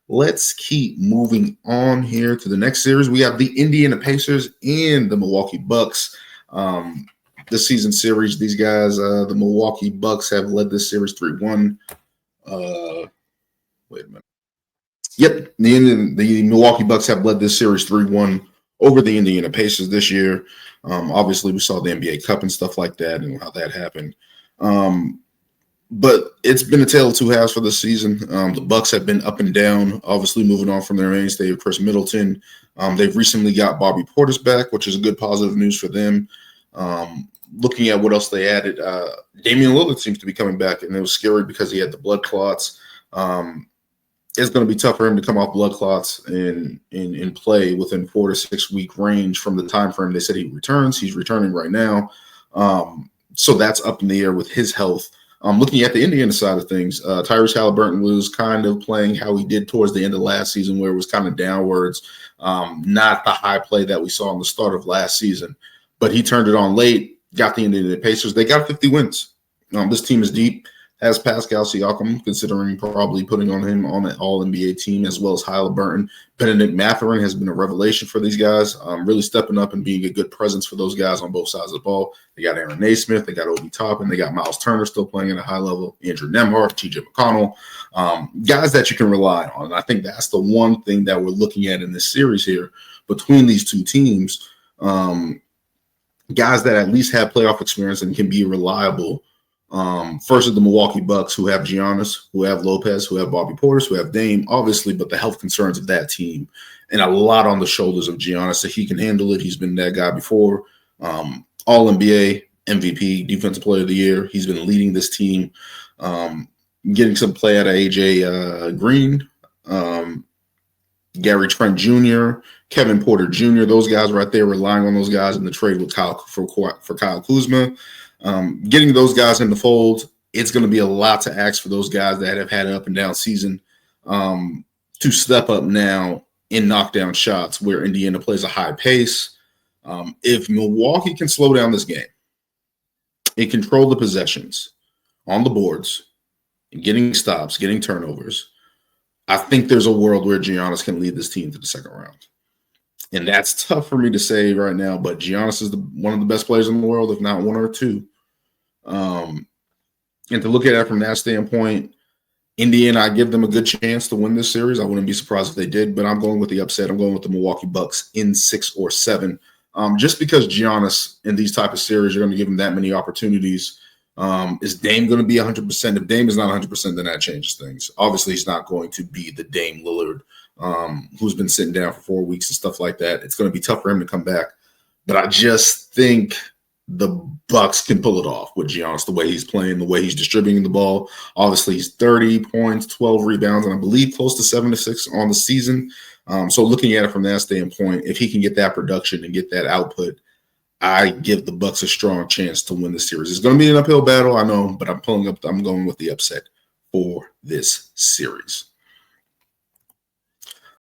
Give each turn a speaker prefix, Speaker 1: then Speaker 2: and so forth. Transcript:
Speaker 1: let's keep moving on here to the next series. We have the Indiana Pacers and the Milwaukee Bucks. This season series, these guys, the Milwaukee Bucks have led this series 3-1. Wait a minute. Yep, the Milwaukee Bucks have led this series 3-1 over the Indiana Pacers this year. Obviously, we saw the NBA Cup and stuff like that and how that happened. But it's been a tale of two halves for this season. The Bucks have been up and down, obviously moving on from their mainstay of Chris Middleton. They've recently got Bobby Portis back, which is a good positive news for them. Looking at what else they added, Damian Lillard seems to be coming back, and it was scary because he had the blood clots. It's going to be tough for him to come off blood clots and play within 4 to 6 week range from the time frame they said he returns. He's returning right now. So that's up in the air with his health. Looking at the Indiana side of things, Tyrese Halliburton was kind of playing how he did towards the end of last season, where it was kind of downwards, not the high play that we saw in the start of last season. But he turned it on late, got the Indiana Pacers. They got 50 wins. This team is deep. Has Pascal Siakam, considering probably putting on him on an all-NBA team, as well as Halliburton. Benedict Mathurin has been a revelation for these guys, really stepping up and being a good presence for those guys on both sides of the ball. They got Aaron Naismith, they got Obi Toppin, they got Miles Turner still playing at a high level, Andrew Nembhard, TJ McConnell, guys that you can rely on. And I think that's the one thing that we're looking at in this series here between these two teams, guys that at least have playoff experience and can be reliable. First of the Milwaukee Bucks, who have Giannis, who have Lopez, who have Bobby Portis, who have Dame, obviously, but the health concerns of that team and a lot on the shoulders of Giannis, so he can handle it. He's been that guy before. All-NBA, MVP, Defensive Player of the Year. He's been leading this team, getting some play out of AJ Green, Gary Trent Jr., Kevin Porter Jr., those guys right there, relying on those guys in the trade with Kyle Kuzma. Getting those guys in the fold, it's going to be a lot to ask for those guys that have had an up and down season to step up now in knockdown shots where Indiana plays a high pace. If Milwaukee can slow down this game and control the possessions on the boards, getting stops, getting turnovers, I think there's a world where Giannis can lead this team to the second round. And that's tough for me to say right now, but Giannis is one of the best players in the world, if not one or two. And to look at it from that standpoint, Indiana, I give them a good chance to win this series. I wouldn't be surprised if they did, but I'm going with the upset. I'm going with the Milwaukee Bucks in 6 or 7. Just because Giannis in these type of series are going to give him that many opportunities. Is Dame going to be 100%? If Dame is not 100%, then that changes things. Obviously, he's not going to be the Dame Lillard who's been sitting down for 4 weeks and stuff like that. It's going to be tough for him to come back. But I just think the Bucks can pull it off with Giannis, the way he's playing, the way he's distributing the ball. Obviously, he's 30 points, 12 rebounds, and I believe close to 7 to 6 on the season. So looking at it from that standpoint, if he can get that production and get that output, I give the Bucks a strong chance to win the series. It's going to be an uphill battle, I know, but I'm going with the upset for this series.